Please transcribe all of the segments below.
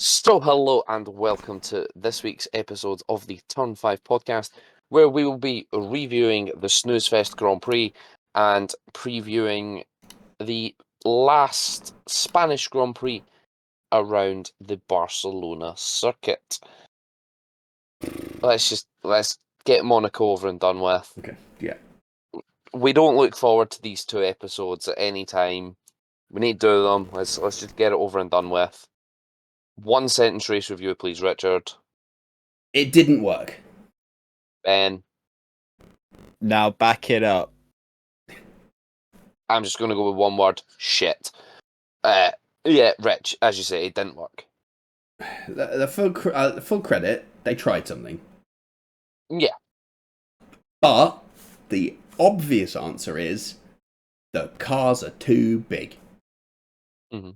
So, hello and welcome to this week's episode of the Turn 5 podcast, where we will be reviewing the Snoozefest Grand Prix and previewing the last Spanish Grand Prix around the Barcelona circuit. Let's get Monaco over and done with. Okay, yeah. We don't look forward to these two episodes at any time. We need to do them. Let's just get it over and done with. 1 sentence race review, please, Richard. It didn't work. Ben. Now back it up. I'm just going to go with one word. Shit. Yeah, Rich, as you say, it didn't work. The full credit, they tried something. Yeah. But the obvious answer is the cars are too big. Mm-hmm.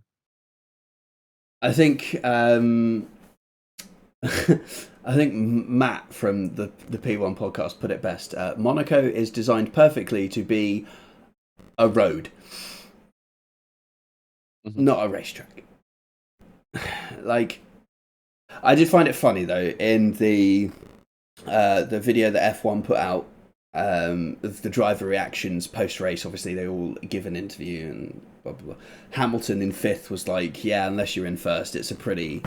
I think I think Matt from the P1 podcast put it best. Monaco is designed perfectly to be a road, not a racetrack. Like, I did find it funny though in the video that F1 put out, of the driver reactions post race. Obviously, they all give an interview and blah blah blah. Hamilton in 5th was like, "Yeah, unless you're in 1st, it's a pretty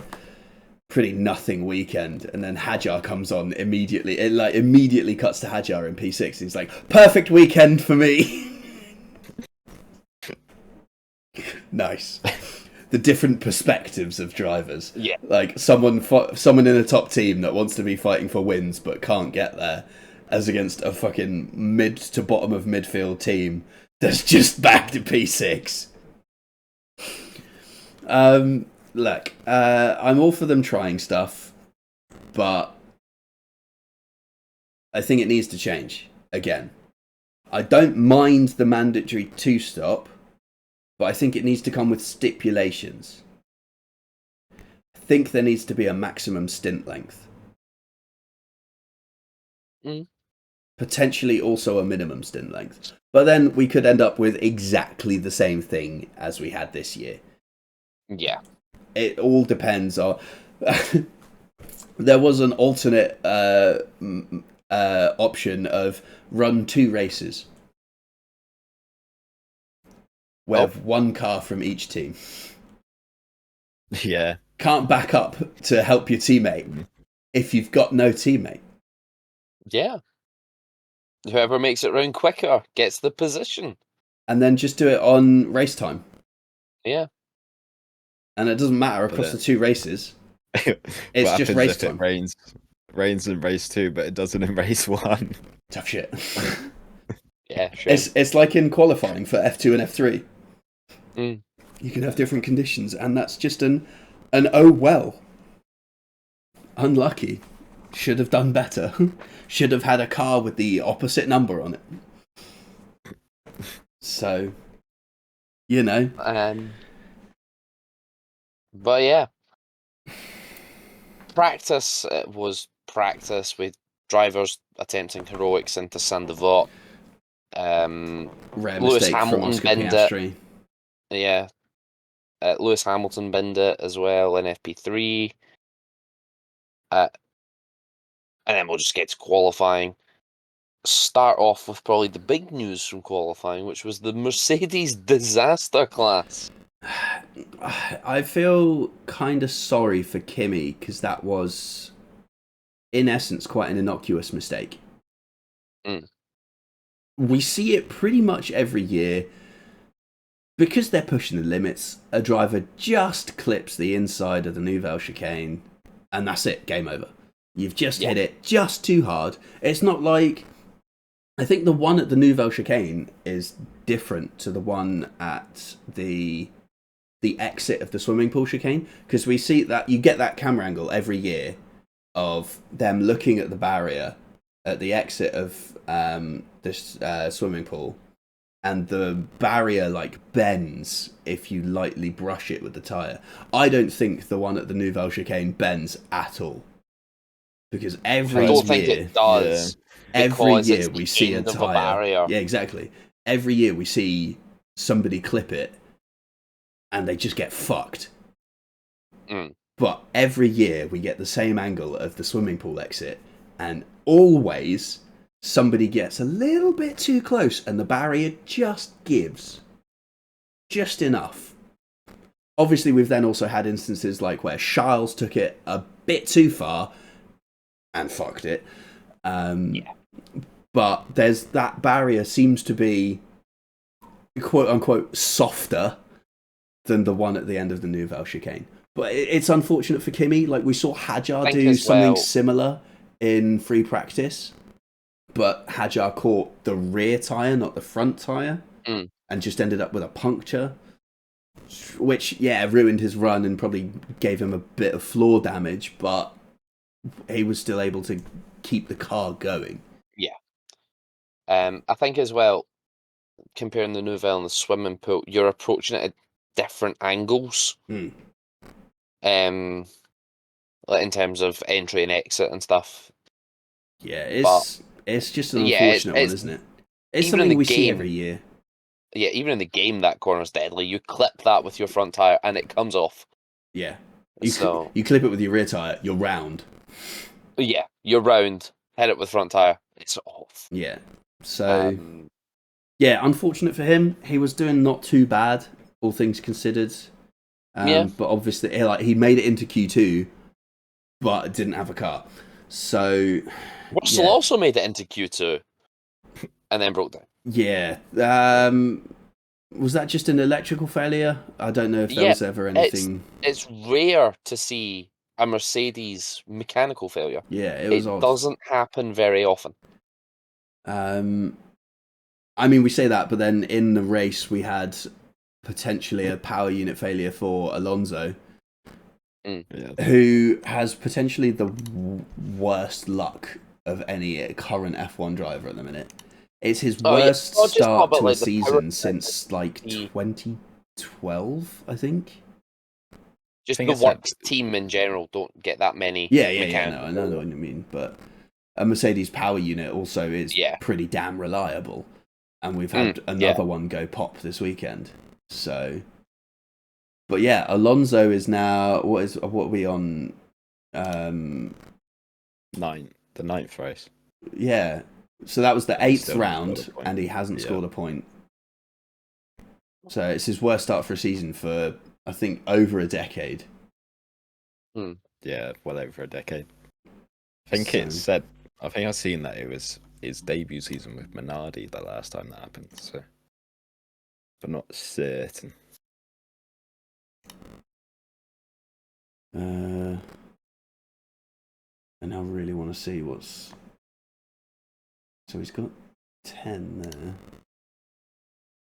nothing weekend." And then Hadjar comes on immediately. It immediately cuts to Hadjar in P6. And he's like, "Perfect weekend for me." Nice. The different perspectives of drivers. Yeah. Like someone in a top team that wants to be fighting for wins but can't get there, as against a fucking mid to bottom of midfield team that's just back to P6. Look, I'm all for them trying stuff, but I think it needs to change again. I don't mind the mandatory 2-stop, but I think it needs to come with stipulations. I think there needs to be a maximum stint length. Potentially also a minimum stint length. But then we could end up with exactly the same thing as we had this year. Yeah. It all depends on... There was an alternate option of run 2 races. With one car from each team. Yeah. Can't back up to help your teammate if you've got no teammate. Yeah. Whoever makes it round quicker gets the position. And then just do it on race time. Yeah. And it doesn't matter across the 2 races. It's just race time. It rains in race 2, but it doesn't in race 1. Tough shit. Yeah, sure. It's like in qualifying for F2 and F3. Mm. You can have different conditions, and that's just an oh well. Unlucky. Should have done better. Should have had a car with the opposite number on it. So, you know. But yeah. Practice was practice with drivers attempting heroics into Saint-Devote. Rare Lewis mistake Hamilton from Oscar binned Piastri. it. Yeah. Lewis Hamilton binned it as well in FP3. And then we'll just get to qualifying. Start off with probably the big news from qualifying, which was the Mercedes disaster class. I feel kind of sorry for Kimi, because that was, in essence, quite an innocuous mistake. We see it pretty much every year. Because they're pushing the limits, a driver just clips the inside of the Nouvelle chicane, and that's it, game over. You've just hit it just too hard. It's not like... I think the one at the Nouvelle chicane is different to the one at the exit of the swimming pool chicane, because we see that you get that camera angle every year of them looking at the barrier at the exit of this swimming pool, and the barrier bends if you lightly brush it with the tyre. I don't think the one at the Nouvelle chicane bends at all, because every year... I don't think it does. Every year we see a tyre. Yeah, exactly. Every year we see somebody clip it, and they just get fucked. But every year we get the same angle of the swimming pool exit, and always somebody gets a little bit too close and the barrier just gives. Just enough. Obviously, we've then also had instances like where Shiles took it a bit too far and fucked it. But there's that barrier seems to be quote unquote softer than the one at the end of the Nouvelle chicane. But it's unfortunate for Kimi. Like, we saw Hadjar do something similar in free practice, but Hadjar caught the rear tyre, not the front tyre, and just ended up with a puncture, which, ruined his run and probably gave him a bit of floor damage, but he was still able to keep the car going. Yeah. I think as well, comparing the Nouvelle and the swimming pool, you're approaching it at different angles. Like in terms of entry and exit and stuff. Yeah, it's just an unfortunate one, isn't it? It's something we see every year. Yeah, even in the game, that corner's deadly. You clip that with your front tyre and it comes off. Yeah. You clip it with your rear tyre, you're round. Yeah, you're round, hit it with front tyre, it's off. Yeah. So, unfortunate for him. He was doing not too bad, all things considered. But obviously, he made it into Q2, but didn't have a car. So, Russell also made it into Q2, and then broke down. Yeah. Was that just an electrical failure? I don't know if there was ever anything. It's rare to see a Mercedes mechanical failure. Yeah, it was odd. It doesn't happen very often. I mean, we say that, but then in the race we had potentially a power unit failure for Alonso, who has potentially the worst luck of any current F1 driver at the minute. It's his worst start to a season since 2012, I think. Just the works team in general don't get that many. Yeah. No, I know what you mean, but a Mercedes power unit also is pretty damn reliable, and we've had another one go pop this weekend. So, but Alonso is now what are we on? The ninth race. Yeah. So that was the 8th round, and he hasn't scored a point. So it's his worst start for a season for, I think, over a decade. Yeah, well over a decade. I think it said. I think I've seen that it was his debut season with Minardi the last time that happened. So, but not certain. And I really want to see what's. So he's got 10 there.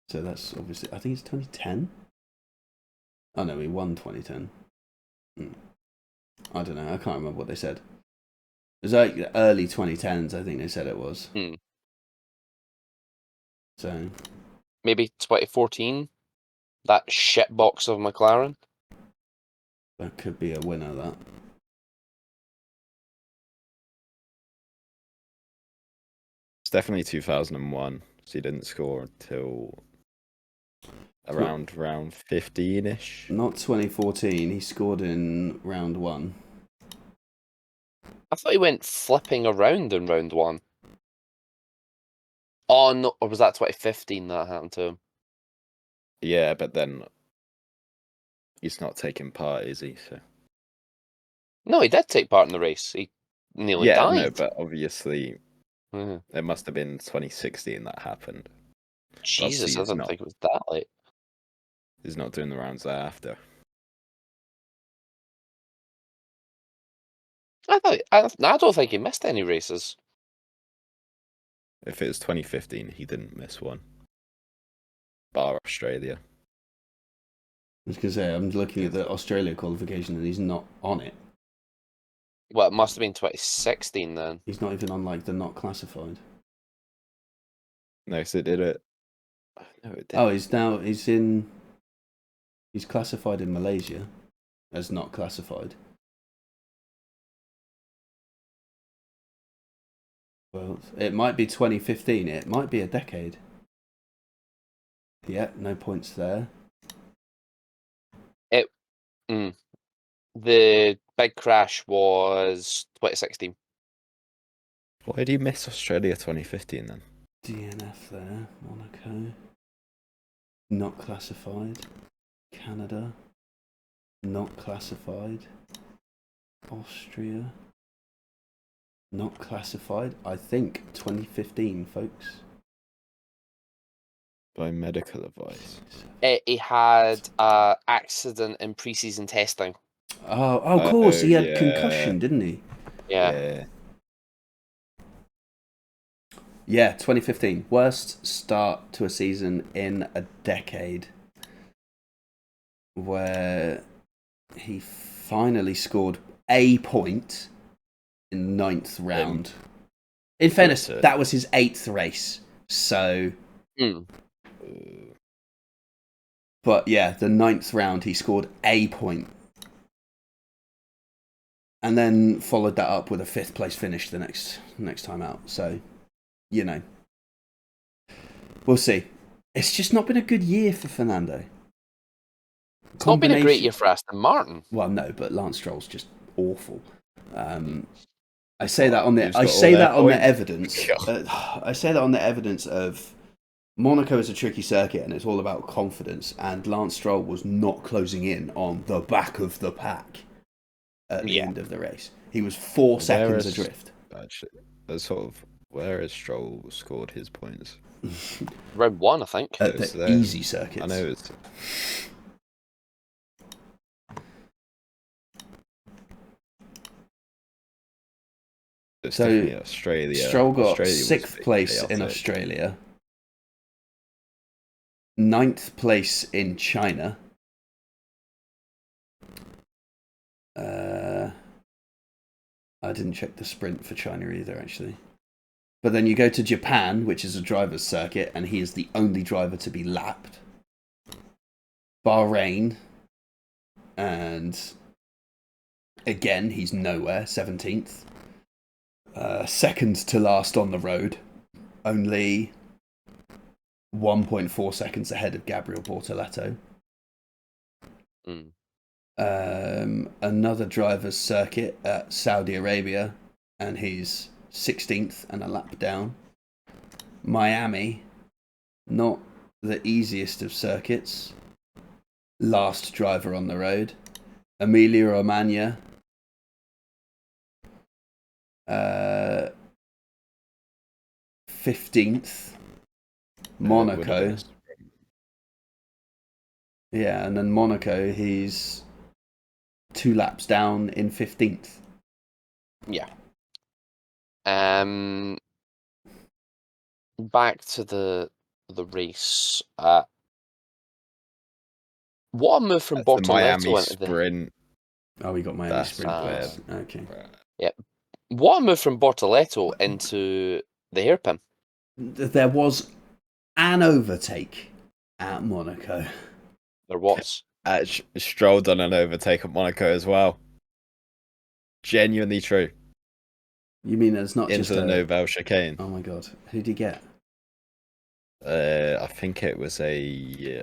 So that's obviously, I think it's 2010. Oh no, he won 2010. I don't know, I can't remember what they said. It was like early 2010s, I think they said it was. So maybe 2014? That shitbox of McLaren? That could be a winner, that. It's definitely 2001, so he didn't score until around round 15-ish. Not 2014, he scored in round 1. I thought he went flipping around in round 1. Oh, no, or was that 2015 that happened to him? Yeah, but then he's not taking part, is he? So. No, he did take part in the race. He nearly died. Yeah, no, but obviously it must have been 2016 that happened. Jesus, I didn't think it was that late. He's not doing the rounds thereafter. I don't think he missed any races. If it was 2015, he didn't miss one. Bar Australia. I was going to say, I'm looking at the Australia qualification and he's not on it. Well, it must have been 2016 then. He's not even on the not classified. No, so it did it. No, it didn't. He's classified in Malaysia as not classified. Well, it might be 2015. It might be a decade. Yeah, no points there. The big crash was 2016. Why do you miss Australia 2015 then? DNF there. Monaco. Not classified. Canada. Not classified. Austria. Not classified. I think 2015, folks. By medical advice. He had an accident in pre-season testing. Oh, of course, he had yeah. concussion, didn't he? Yeah. Yeah, 2015. Worst start to a season in a decade. Where he finally scored a point in 9th round. In fairness, that was his 8th race. So... But yeah, the 9th round, he scored a point. And then followed that up with a 5th place finish the next time out. So, you know. We'll see. It's just not been a good year for Fernando. It's not been a great year for Aston Martin. Well, no, but Lance Stroll's just awful. I say that on the evidence. I say that on the evidence of Monaco is a tricky circuit and it's all about confidence. And Lance Stroll was not closing in on the back of the pack at the end of the race. He was 4 seconds adrift. Actually, that's sort of where has Stroll scored his points? Round 1, I think. At the easy circuits. I know it's. So Australia. Stroll got 6th place in Australia, 9th place in China. I didn't check the sprint for China either, actually. But then you go to Japan, which is a driver's circuit, and he is the only driver to be lapped. Bahrain, and again, he's nowhere, 17th. Second to last on the road, only 1.4 seconds ahead of Gabriel Bortoleto. Another driver's circuit at Saudi Arabia, and he's 16th and a lap down. Miami, not the easiest of circuits. Last driver on the road. Emilia Romagna. 15th. Monaco. Yeah, and then Monaco, he's 2 laps down in 15th. Yeah. Back to the race. What a move from That's the Bortoleto Miami into sprint. Oh, we got Miami sprint. Okay. Yeah. What a move from Bortoleto into the hairpin. There was an overtake at Monaco. There was. Stroll done an overtake at Monaco as well. Genuinely true. You mean it's not into just the Nouvelle chicane? Oh my god, who did he get? I think it was a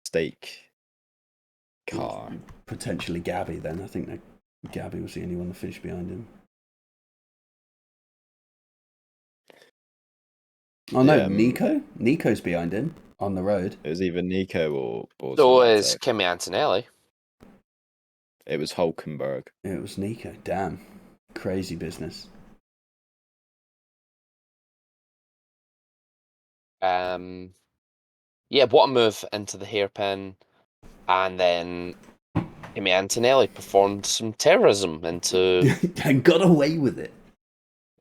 stake car. Potentially Gabby. Then I think that Gabby was the only one that finished behind him. Oh no, Nico. Nico's behind him on the road. It was either Nico or so is Kimi Antonelli. It was Hulkenberg. It was Nico. Damn. Crazy business. Yeah, what a move into the hairpin. And then Kimi Antonelli performed some terrorism into... and got away with it.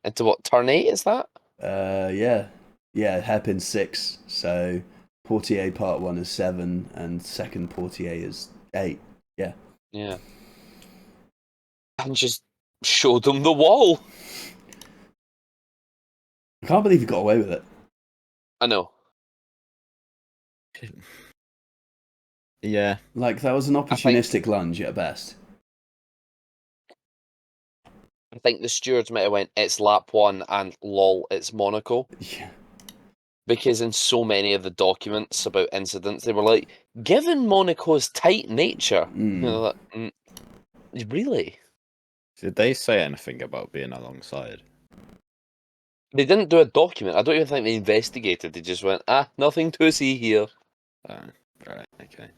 Into what, turn 8 is that? Yeah. Yeah, hairpin 6. So Portier part 1 is 7 and second Portier is 8. Yeah. Yeah. And just showed them the wall. I can't believe he got away with it. I know. Yeah. Like, that was an opportunistic lunge at best. I think the stewards might have went, it's lap 1 and lol, it's Monaco. Yeah. because in so many of the documents about incidents, they were like, given Monaco's tight nature, you know, like, really? Did they say anything about being alongside? They didn't do a document. I don't even think they investigated. They just went, nothing to see here. Right, okay.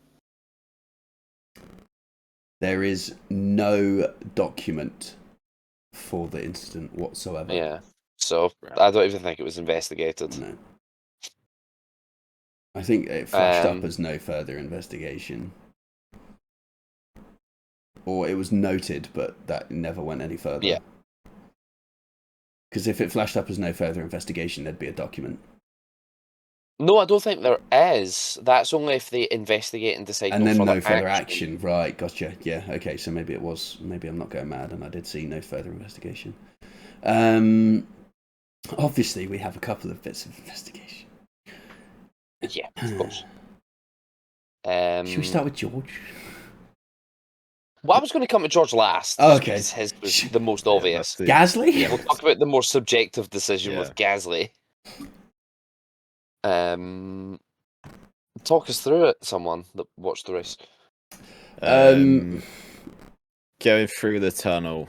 There is no document for the incident whatsoever. Yeah. So I don't even think it was investigated. No. I think it flashed up as no further investigation. Or it was noted, but that never went any further. Yeah. Because if it flashed up as no further investigation, there'd be a document. No, I don't think there is. That's only if they investigate and decide And then no further action. action. Right, gotcha. Yeah, okay, so maybe it was. Maybe I'm not going mad and I did see no further investigation. Obviously, we have a couple of bits of investigation. Yeah, of course. Should we start with George? Well, I was going to come to George last. Oh, okay. Because his was the most obvious. Gasly? Yeah, we'll talk about the more subjective decision with Gasly. Talk us through it, someone that watched the race. Going through the tunnel,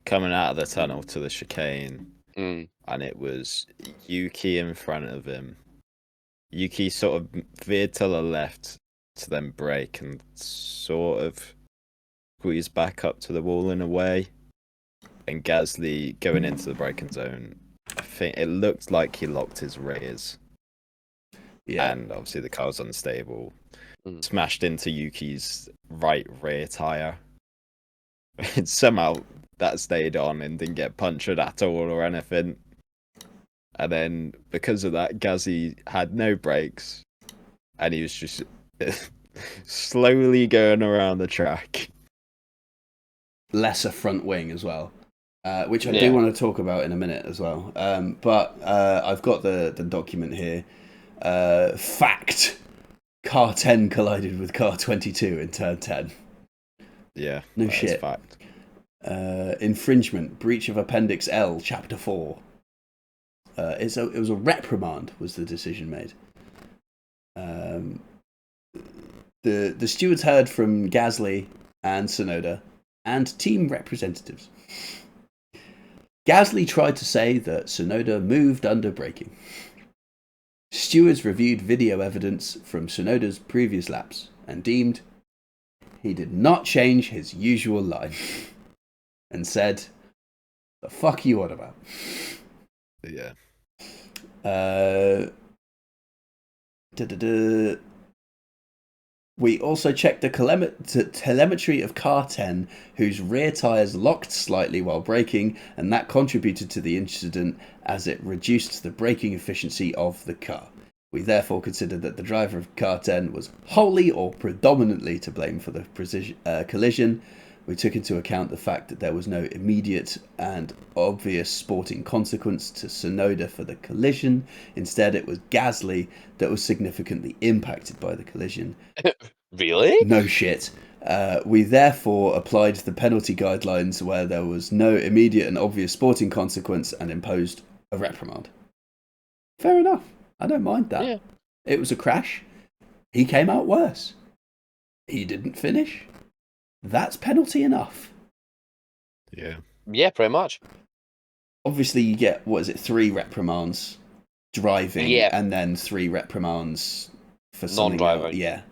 coming out of the tunnel to the chicane, and it was Yuki in front of him. Yuki sort of veered to the left to then brake and sort of squeezed back up to the wall in a way. And Gasly going into the braking zone, I think it looked like he locked his rears. Yeah. And obviously the car was unstable. Smashed into Yuki's right rear tyre. Somehow that stayed on and didn't get punctured at all or anything. And then because of that, Gasly had no brakes. And he was just slowly going around the track. Lesser front wing as well. Which I do want to talk about in a minute as well. But I've got the document here. Fact: Car 10 collided with Car 22 in turn 10. Yeah, no shit. Fact. Infringement: breach of Appendix L, Chapter 4. It was a reprimand. Was the decision made? The stewards heard from Gasly and Tsunoda and team representatives. Gasly tried to say that Tsunoda moved under braking. Stewards reviewed video evidence from Tsunoda's previous laps and deemed he did not change his usual line and said, "The fuck you on about?" Yeah. We also checked the telemetry of Car 10, whose rear tyres locked slightly while braking, and that contributed to the incident as it reduced the braking efficiency of the car. We therefore considered that the driver of Car 10 was wholly or predominantly to blame for the collision. We took into account the fact that there was no immediate and obvious sporting consequence to Tsunoda for the collision. Instead, it was Gasly that was significantly impacted by the collision. Really? No shit. We therefore applied the penalty guidelines where there was no immediate and obvious sporting consequence and imposed a reprimand. Fair enough. I don't mind that. Yeah. It was a crash. He came out worse. He didn't finish. That's penalty enough. Yeah. Yeah, pretty much. Obviously, you get, 3 reprimands driving and then 3 reprimands for non-driving. Else. Yeah.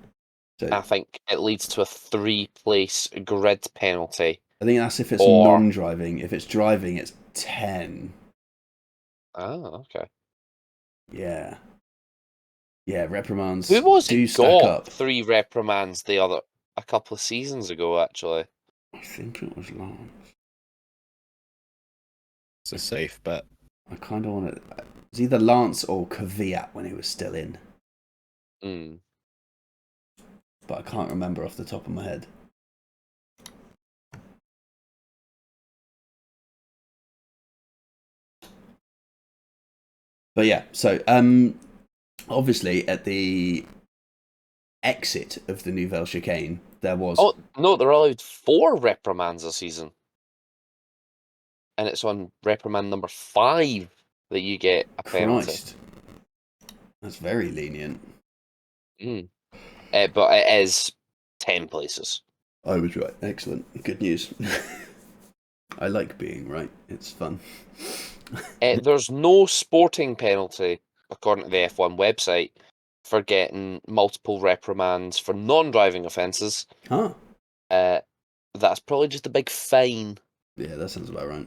So, I think it leads to a 3-place grid penalty. I think that's if it's non-driving. If it's driving, it's 10. Oh, okay. Yeah. Yeah, reprimands Who was do it stack got up. 3 reprimands a couple of seasons ago, actually? I think it was Lance. It's a safe bet. I kind of want to... It's either Lance or Kvyat when he was still in. But I can't remember off the top of my head. But yeah, so obviously at the exit of the Nouvelle Chicane, there was... Oh, no, they're allowed 4 reprimands a season. And it's on reprimand number 5 that you get a penalty. Christ. That's very lenient. But it is 10 places. I was right. Excellent. Good news. I like being right. It's fun. There's no sporting penalty, according to the F1 website, for getting multiple reprimands for non-driving offences. Huh. That's probably just a big fine. Yeah, that sounds about right.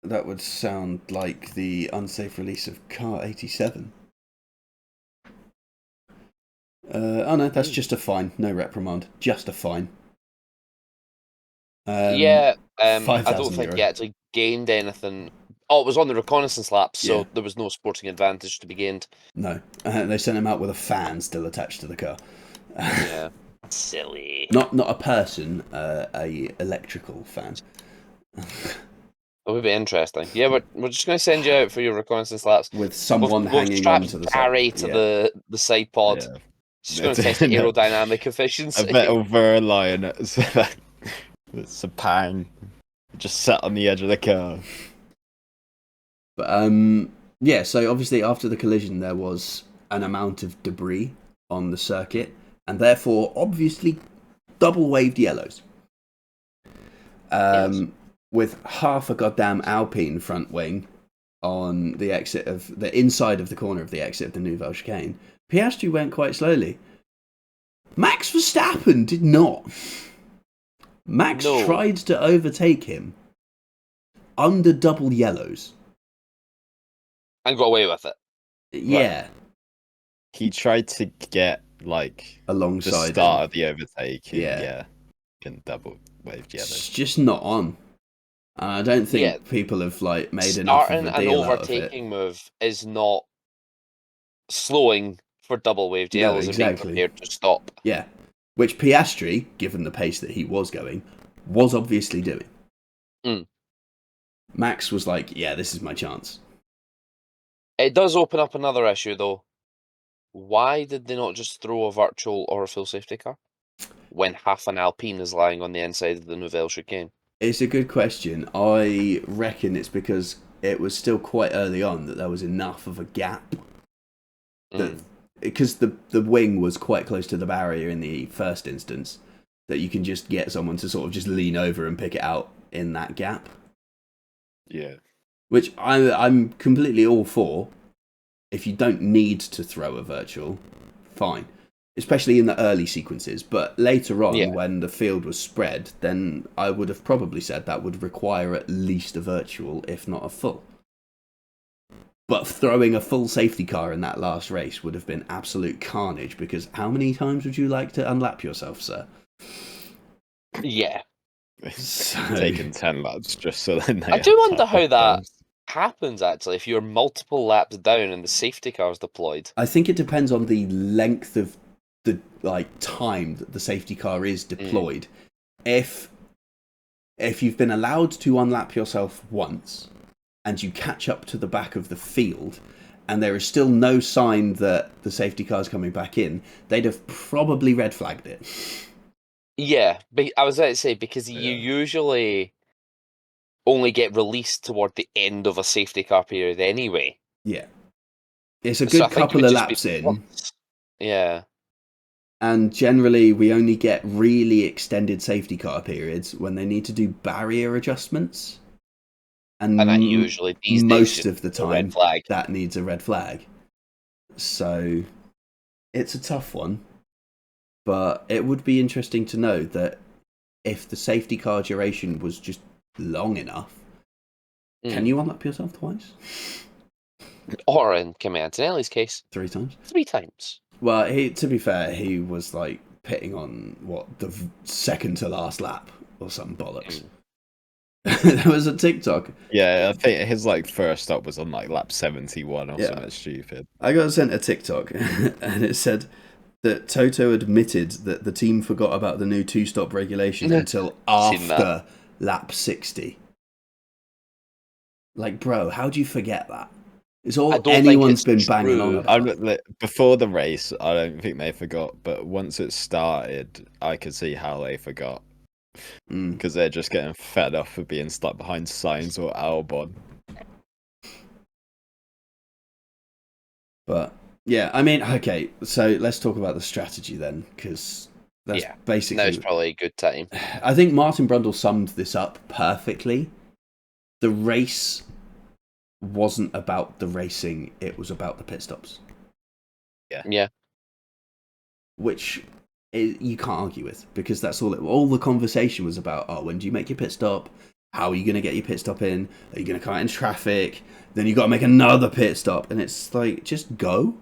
That would sound like the unsafe release of Car 87. Oh no, that's just a fine. No reprimand. Just a fine. I don't think €5,000. he actually gained anything. Oh, it was on the reconnaissance lap, so Yeah. there was no sporting advantage to be gained. No. They sent him out with a fan still attached to the car. Yeah. Silly. Not a person, a electrical fan. That would be interesting. Yeah, we're just going to send you out for your reconnaissance laps. With someone We've hanging strapped onto the Gary side. to the side pod. Yeah. Just going to test the aerodynamic efficiency. A bit over a line. It's a pang. Just sat on the edge of the car. But yeah, so obviously after the collision there was an amount of debris on the circuit, and therefore obviously double waved yellows. Yes. With half a goddamn Alpine front wing on the exit of the inside of the corner of the exit of the Nouvelle chicane, Piastri went quite slowly. Max Verstappen did not. Max tried to overtake him under double yellows. And got away with it. Yeah. Right. He tried to get, like, alongside the start him. of the overtaking. Yeah. And double waved yellow. It's just not on. I don't think people have like made enough of a deal Starting an out of it. overtaking move is not slowing for double waved yellows and being prepared to stop. Yeah. Which Piastri, given the pace that he was going, was obviously doing. Max was like, yeah, this is my chance. It does open up another issue, though. Why did they not just throw a virtual or a full safety car when half an Alpine is lying on the inside of the Nouvelle chicane? It's a good question. I reckon it's because it was still quite early on that there was enough of a gap. Because the wing was quite close to the barrier in the first instance, that you can just get someone to sort of just lean over and pick it out in that gap. Yeah. Which I'm completely all for. If you don't need to throw a virtual, fine. Especially in the early sequences. But later on, when the field was spread, then I would have probably said that would require at least a virtual, if not a full. But throwing a full safety car in that last race would have been absolute carnage, because how many times would you like to unlap yourself, sir? Yeah. Taking 10 laps just so then they I do wonder how that happens, actually, if you're multiple laps down and the safety car is deployed. I think it depends on the length of the time that the safety car is deployed. If you've been allowed to unlap yourself once and you catch up to the back of the field and there is still no sign that the safety car is coming back in, they'd have probably red flagged it. Yeah, but I was about to say, because you usually only get released toward the end of a safety car period anyway. Yeah. It's a good couple of laps in. Yeah. And generally, we only get really extended safety car periods when they need to do barrier adjustments. And that usually these most days of the time, that needs a red flag. So it's a tough one. But it would be interesting to know that if the safety car duration was just long enough, can you unlap yourself twice? Or in Kim Antonelli's case, 3 times? 3 times. Well, to be fair, he was like pitting on the second to last lap or some bollocks. There was a TikTok. Yeah, I think his first stop was on lap 71 or something stupid. I got sent a TikTok and it said that Toto admitted that the team forgot about the new 2-stop regulation until after lap 60. Bro, how do you forget that? It's all anyone's been banging on about. Before the race, I don't think they forgot, but once it started, I could see how they forgot. Because they're just getting fed off of being stuck behind Sainz or Albon. But yeah, I mean, okay, so let's talk about the strategy then, because that's Now's basically. probably a good time. I think Martin Brundle summed this up perfectly. The race wasn't about the racing; it was about the pit stops. Yeah. Which you can't argue with, because that's all the conversation was about. Oh, when do you make your pit stop? How are you going to get your pit stop in? Are you going to come out in traffic? Then you got to make another pit stop, and it's like, just go.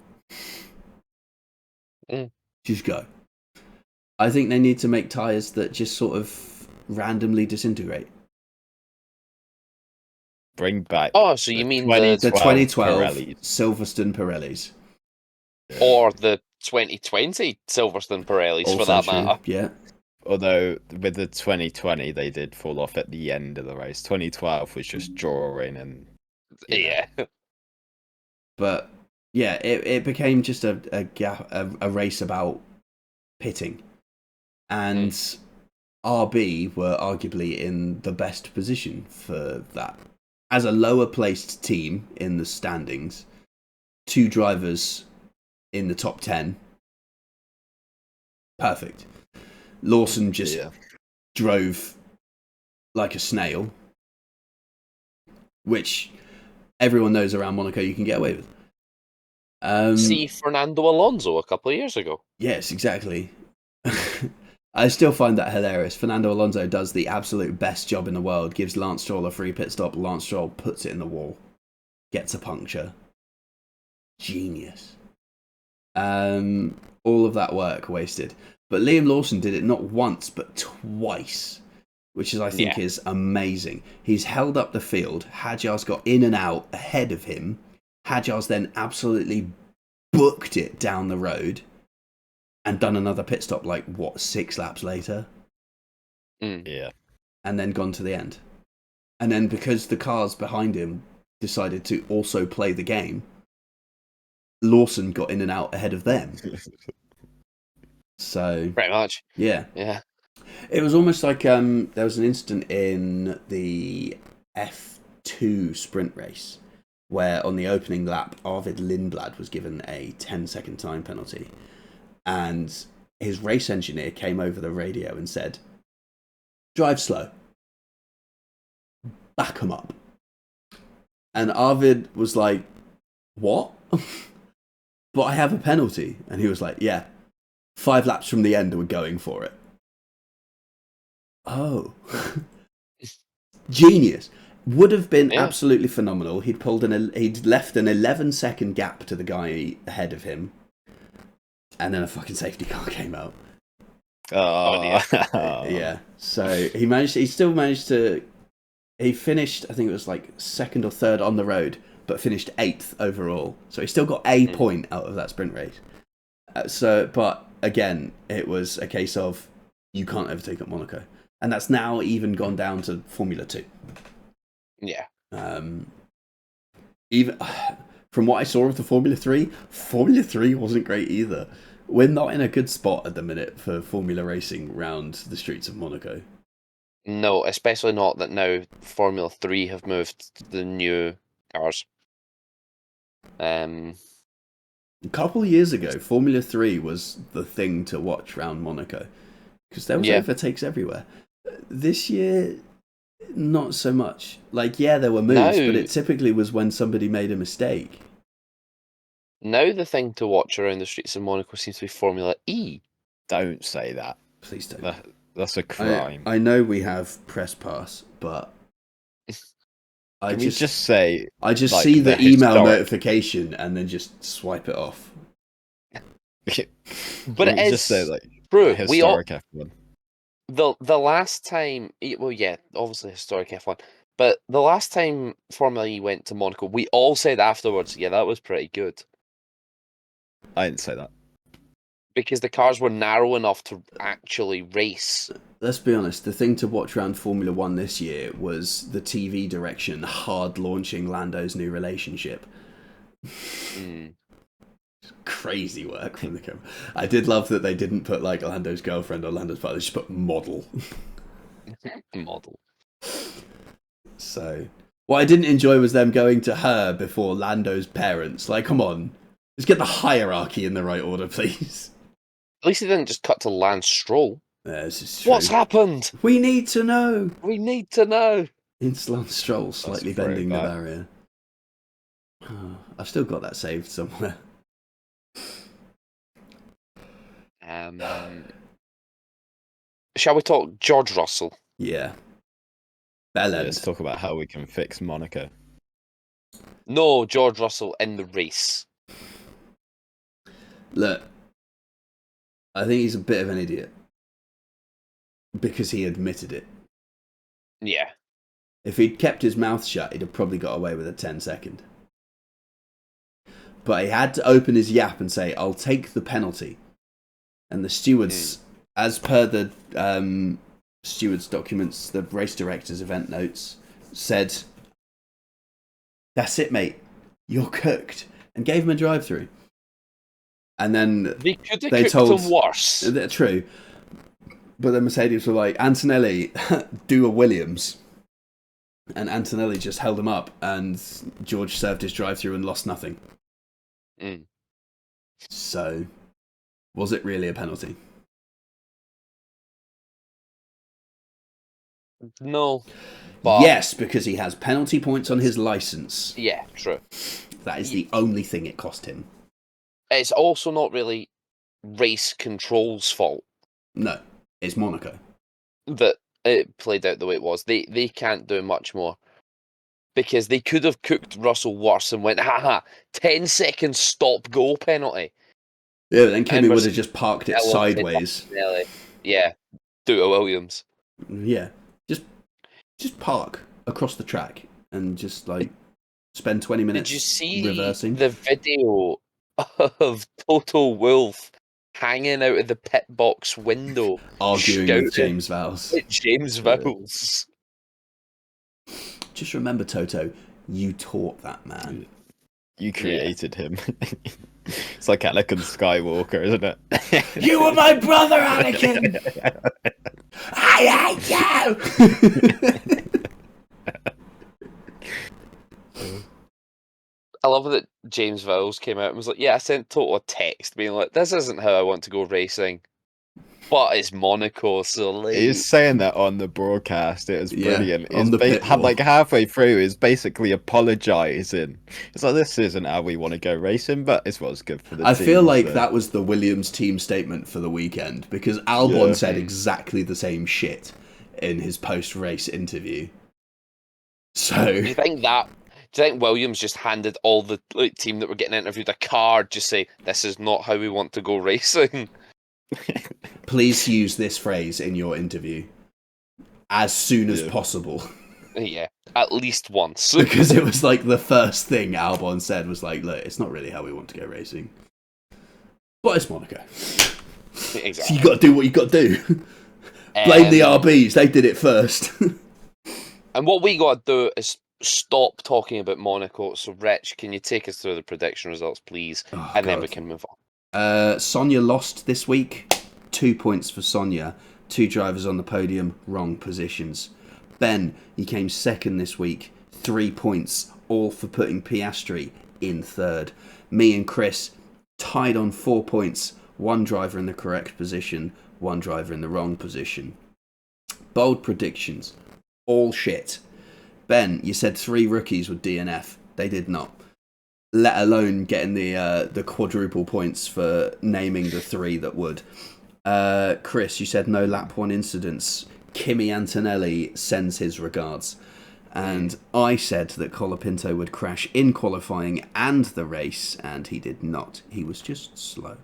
Just go. I think they need to make tyres that just sort of randomly disintegrate. Bring back. Oh, so you mean The 2012 Pirellis. Silverstone Pirellis. or the 2020 Silverstone Pirellis, Also for that true, matter? yeah. Although with the 2020, they did fall off at the end of the race. 2012 was just drawing and Yeah. But yeah, it became just a race about pitting, and RB were arguably in the best position for that. As a lower placed team in the standings, 2 drivers in the top 10, perfect. Lawson just drove like a snail, which everyone knows around Monaco you can get away with. See Fernando Alonso a couple of years ago. Yes, exactly. I still find that hilarious. Fernando Alonso does the absolute best job in the world, gives Lance Stroll a free pit stop, Lance Stroll puts it in the wall, gets a puncture. Genius. All of that work wasted. But Liam Lawson did it not once, but twice, which is, I think, is amazing. He's held up the field. Hadjar's got in and out ahead of him. Hadjar's then absolutely booked it down the road and done another pit stop, 6 laps later? Yeah. And then gone to the end. And then because the cars behind him decided to also play the game, Lawson got in and out ahead of them. So pretty much. Yeah. It was almost like there was an incident in the F2 sprint race where on the opening lap, Arvid Lindblad was given a 10-second time penalty. And his race engineer came over the radio and said, "Drive slow. Back him up." And Arvid was like, "What?" "But I have a penalty." And he was like, "Yeah, 5 laps from the end, we're going for it." Oh. Genius. Would have been absolutely phenomenal. He'd left an 11-second gap to the guy ahead of him. And then a fucking safety car came out. Yeah. So he still managed to. He finished, I think it was like 2nd or 3rd on the road, but finished 8th overall. So he still got a point out of that sprint race. But again, it was a case of you can't overtake at Monaco, and that's now even gone down to Formula 2. Yeah. Even from what I saw of the Formula 3 wasn't great either. We're not in a good spot at the minute for Formula racing around the streets of Monaco. No, especially not that now Formula 3 have moved to the new cars. A couple of years ago, Formula 3 was the thing to watch around Monaco because there was overtakes everywhere. This year, not so much. There were moves, but it typically was when somebody made a mistake. Now the thing to watch around the streets of Monaco seems to be Formula E. Don't say that. Please don't. That's a crime. I know we have press pass, but I just say I just see the email notification and then just swipe it off. But it is just say true. Historic F1. The last time, well, yeah, obviously historic F1, but the last time Formula E went to Monaco, we all said afterwards, yeah, that was pretty good. I didn't say that. Because the cars were narrow enough to actually race. Let's be honest, the thing to watch around Formula 1 this year was the TV direction hard launching Lando's new relationship. Crazy work from the camera. I did love that they didn't put Lando's girlfriend or Lando's partner, they just put model. Model. So, what I didn't enjoy was them going to her before Lando's parents. Come on. Let's get the hierarchy in the right order, please. At least he didn't just cut to Lance Stroll. This is true. What's happened? We need to know. We need to know. It's Lance Stroll slightly bending the barrier. I've still got that saved somewhere. Shall we talk George Russell? Yeah. Bellend. Let's talk about how we can fix Monaco. No, George Russell in the race. Look, I think he's a bit of an idiot. Because he admitted it. Yeah. If he'd kept his mouth shut, he'd have probably got away with a 10-second. But he had to open his yap and say, I'll take the penalty. And the stewards, as per the stewards' documents, the race director's event notes, said, that's it, mate. You're cooked. And gave him a drive-through. And then they could have cooked him worse. True. But then Mercedes were like, Antonelli, do a Williams. And Antonelli just held him up, and George served his drive-through and lost nothing. So, was it really a penalty? No. But yes, because he has penalty points on his license. Yeah, true. That is the only thing it cost him. It's also not really race control's fault. No, it's Monaco. That it played out the way it was. They can't do much more. Because they could have cooked Russell worse and went, 10 seconds stop-go penalty. Yeah, but then Kimi would have just parked it sideways. Yeah, do a Williams. Yeah, just park across the track and just, like, spend 20 minutes reversing. Did you see the video of Toto Wolff hanging out of the pit box window? Arguing with James Vowles. James Vowles. Just remember, Toto, you taught that man. You created him. It's like Anakin Skywalker, isn't it? You were my brother, Anakin! I hate you! I love that James Vowles came out and was like, I sent Toto a text being like, this isn't how I want to go racing. But it's Monaco, so like... He's saying that on the broadcast. It was brilliant. On the like halfway through, he's basically apologising. It's like, this isn't how we want to go racing, but it's what's good for the team. I feel like that was the Williams team statement for the weekend, because Albon said exactly the same shit in his post-race interview. So... Do you think Williams just handed all the team that were getting interviewed a card, just say, this is not how we want to go racing? Please use this phrase in your interview as soon as possible. Yeah, at least once. Because it was like the first thing Albon said was like, look, it's not really how we want to go racing. But it's Monaco. Exactly. So you got to do what you got to do. Blame the RBs, they did it first. And what we got to do is stop talking about Monaco. So, Rich, can you take us through the prediction results, please? Then we can move on. Sonia lost this week. 2 points for Sonia. 2 drivers on the podium, wrong positions. Ben, he came second this week. 3 points, all for putting Piastri in third. Me and Chris tied on 4 points. 1 driver in the correct position, 1 driver in the wrong position. Bold predictions. All shit. Ben, you said 3 rookies would DNF. They did not. Let alone getting the quadruple points for naming the 3 that would. Chris, you said no lap 1 incidents. Kimi Antonelli sends his regards. And I said that Colapinto would crash in qualifying and the race, and he did not. He was just slow.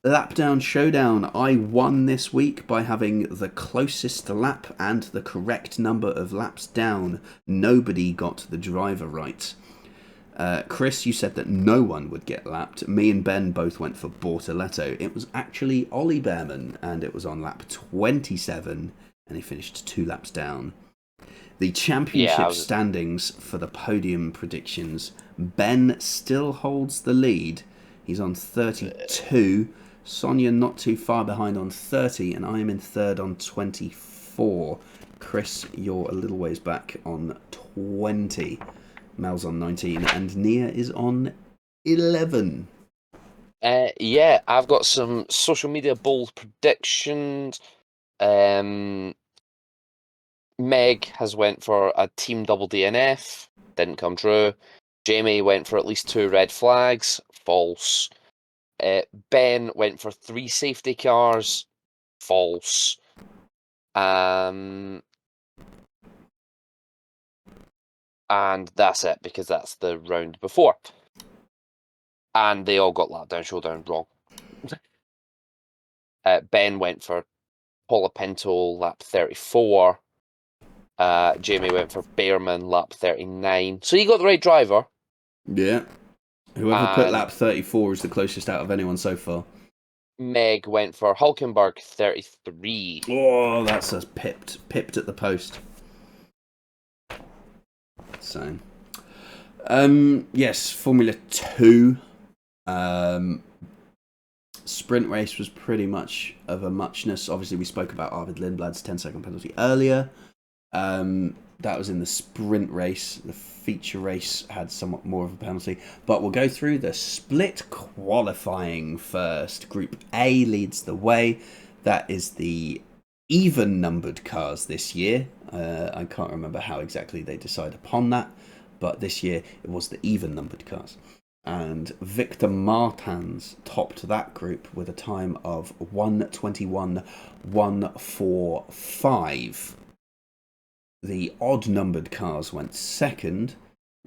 Lap down showdown. I won this week by having the closest lap and the correct number of laps down. Nobody got the driver right. Chris, you said that no one would get lapped. Me and Ben both went for Bortoletto. It was actually Ollie Behrman, and it was on lap 27, and he finished 2 laps down. The championship standings for the podium predictions. Ben still holds the lead. He's on 32. Sonia not too far behind on 30, and I am in third on 24. Chris, you're a little ways back on 20. Mel's on 19, and Nia is on 11. Yeah, I've got some social media bold predictions. Meg has went for a team double DNF, didn't come true. Jamie went for at least 2 red flags, false. Ben went for 3 safety cars, false. And that's it, because that's the round before. And they all got lap down, showdown wrong. Ben went for Polapinto lap 34. Jamie went for Bearman lap 39. So you got the right driver. Yeah. Whoever put And lap 34 is the closest out of anyone so far. Meg went for Hulkenberg 33. Oh, that's us pipped at the post. So, yes, Formula 2. Sprint race was pretty much of a muchness. Obviously, we spoke about Arvid Lindblad's 10-second penalty earlier. That was in the sprint race. The feature race had somewhat more of a penalty. But we'll go through the split qualifying first. Group A leads the way. That is the even-numbered cars this year. I can't remember how exactly they decide upon that. But this year, it was the even-numbered cars. And Victor Martins topped that group with a time of 1:21.145. The odd-numbered cars went second,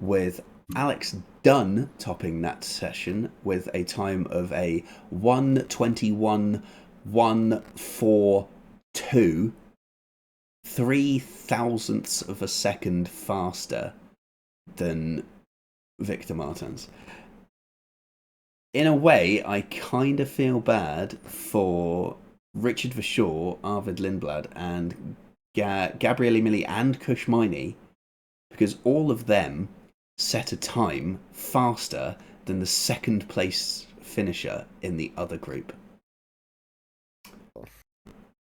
with Alex Dunn topping that session with a time of a 1:21.142, 0.003 of a second faster than Victor Martins. In a way, I kind of feel bad for Richard Verschoor, Arvid Lindblad, and Gabriele Milli and Kush Miney, because all of them set a time faster than the second place finisher in the other group.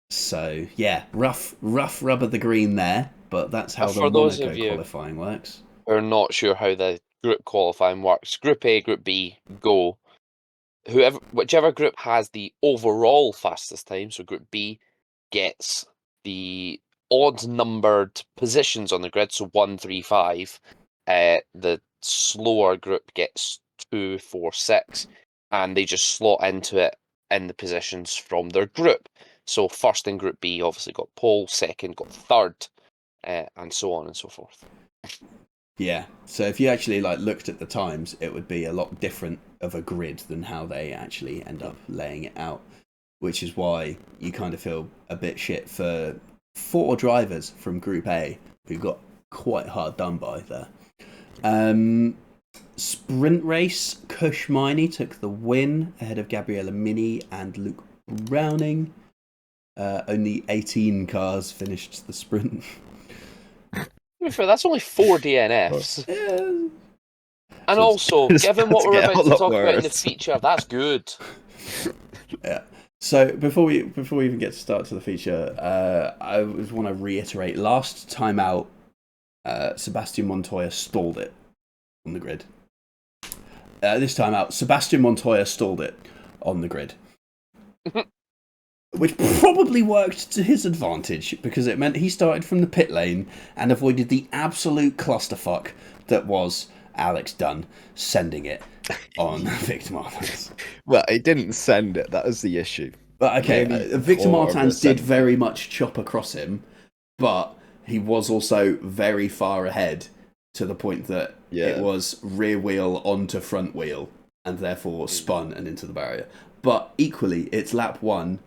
So, yeah, rough rubber the green there, but that's how the Monaco qualifying works. We're not sure how the group qualifying works. Group A, Group B, go. Whichever group has the overall fastest time, so Group B gets the odd numbered positions on the grid, so 1, 3, 5. The slower group gets 2, 4, 6, and they just slot into it in the positions from their group. So first in Group B obviously got pole, second got third, and so on and so forth. Yeah, so if you actually looked at the times, it would be a lot different of a grid than how they actually end up laying it out, which is why you kind of feel a bit shit for 4 drivers from Group A who got quite hard done by there. Sprint race, Kush Miney took the win ahead of Gabriele Mini and Luke Browning. Only 18 cars finished the sprint. That's only 4 DNFs. Yeah. And also, given what we're about to talk about in the feature, that's good. Yeah. So before we even get to start to the feature, I just want to reiterate: last time out, Sebastian Montoya stalled it on the grid. This time out, Sebastian Montoya stalled it on the grid. Which probably worked to his advantage, because it meant he started from the pit lane and avoided the absolute clusterfuck that was Alex Dunn sending it on Victor Martins. Well, he didn't send it, that was the issue. But okay, Victor Martins did very much chop across him, but he was also very far ahead to the point that it was rear wheel onto front wheel and therefore spun and into the barrier. But equally, it's lap 1.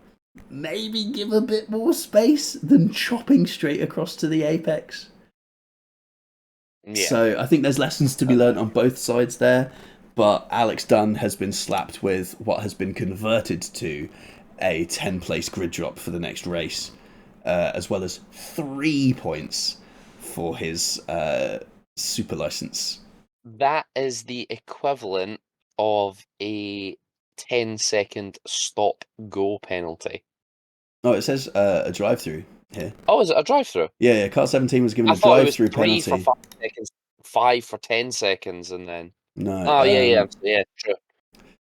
Maybe give a bit more space than chopping straight across to the apex. Yeah. So I think there's lessons to be learned on both sides there, but Alex Dunn has been slapped with what has been converted to a 10-place grid drop for the next race, as well as 3 points for his super license. That is the equivalent of a 10-second stop-go penalty. Oh, it says a drive-through here. Oh, is it a drive-through? Yeah, Car 17 was given a drive-through penalty. I thought it was 3 for 5 seconds, 5 for 10 seconds, and then... No. Oh, yeah, true.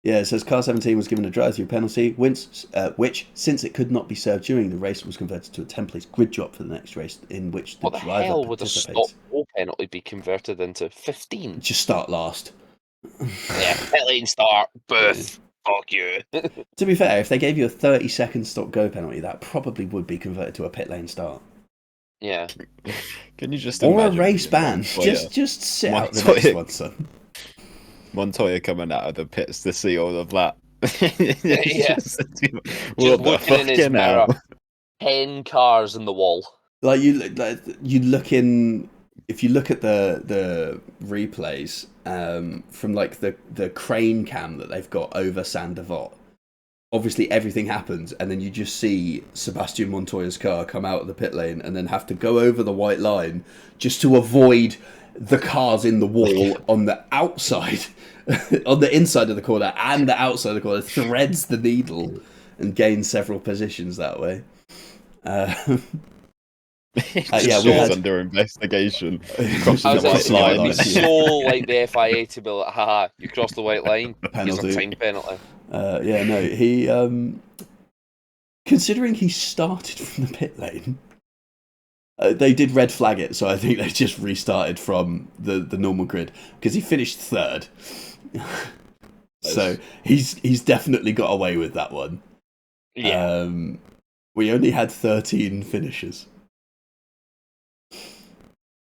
Yeah, it says car 17 was given a drive-through penalty, which, since it could not be served during the race, was converted to a template grid drop for the next race, in which the What the driver hell would a participates. stop-go penalty be converted into? 15? Just start last. Yeah, pit lane start. Booth. Fuck you. To be fair, if they gave you a 30-second stop-go penalty, that probably would be converted to a pit lane start. Yeah. Can you just Or a imagine race being ban. Montoya? Just sit out the Montoya. next one, son. Montoya coming out of the pits to see all of that. Yeah. Just Just looking in his mirror. 10 cars in the wall. Like you look in. If you look at the replays from like the crane cam that they've got over Sandevot, obviously everything happens, and then you just see Sebastian Montoya's car come out of the pit lane and then have to go over the white line just to avoid the cars in the wall on the outside, on the inside of the corner and the outside of the corner, threads the needle and gains several positions that way. Yeah, we had under investigation. I was Crossing the white line. it'd be so like the FIA to be like, haha, you crossed the white line. Here's a Penalty. time penalty. Yeah, no, he considering he started from the pit lane, they did red flag it, so I think they just restarted from the normal grid because he finished third. So he's definitely got away with that one. Yeah. We only had 13 finishes.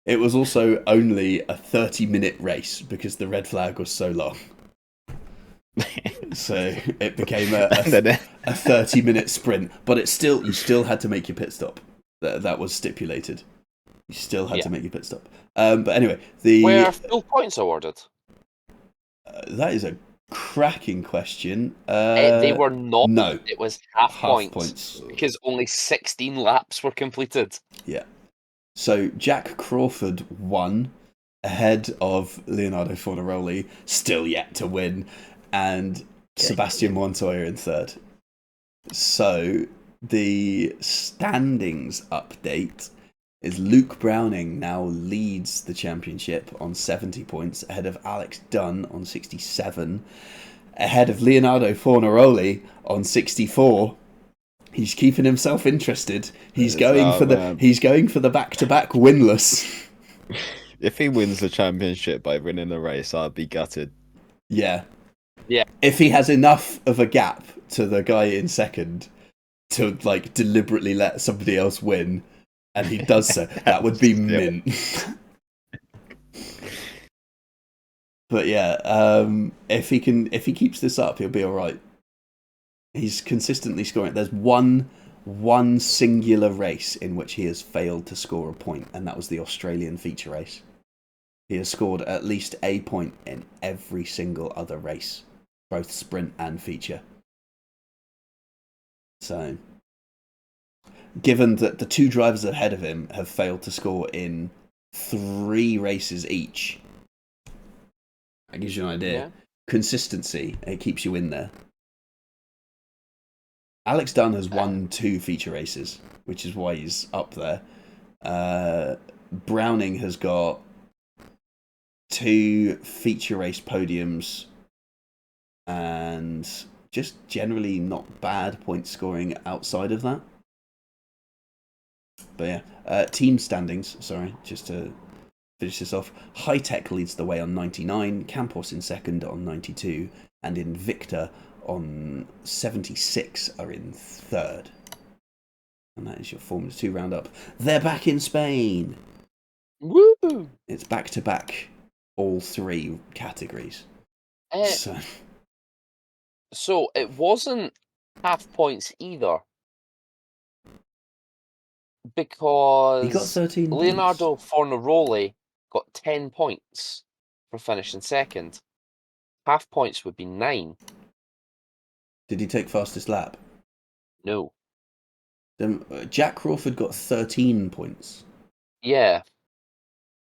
It was also only a 30-minute race because the red flag was so long. So it became a 30-minute sprint, but you still had to make your pit stop. That was stipulated. You still had to make your pit stop. But anyway, were full points awarded? That is a cracking question. They were not. No, it was half points because only 16 laps were completed. Yeah. So Jack Crawford won ahead of Leonardo Fornaroli, still yet to win, and Sebastian Montoya in third. So the standings update is Luke Browning now leads the championship on 70 points, ahead of Alex Dunn on 67, ahead of Leonardo Fornaroli on 64. He's keeping himself interested. He's going for the back-to-back winless. If he wins the championship by winning the race, I'd be gutted. Yeah. Yeah. If he has enough of a gap to the guy in second to like deliberately let somebody else win, and he does so, that would be mint. But yeah, if he keeps this up, he'll be all right. He's consistently scoring. There's one singular race in which he has failed to score a point, and that was the Australian feature race. He has scored at least a point in every single other race, both sprint and feature. So, given that the two drivers ahead of him have failed to score in 3 races each, that gives you an idea. Yeah. Consistency, it keeps you in there. Alex Dunn has won 2 feature races, which is why he's up there. Browning has got 2 feature race podiums and just generally not bad point scoring outside of that. But yeah, team standings, sorry, just to finish this off. High Tech leads the way on 99, Campos in second on 92, and Invicta on 76 are in third. And that is your Formula 2 roundup. They're back in Spain. Woo! It's back-to-back, all 3 categories. So it wasn't half points either. Because he got 13 Leonardo points. Fornaroli got 10 points for finishing second. Half points would be 9. Did he take fastest lap? No. Then Jack Crawford got 13 points. Yeah.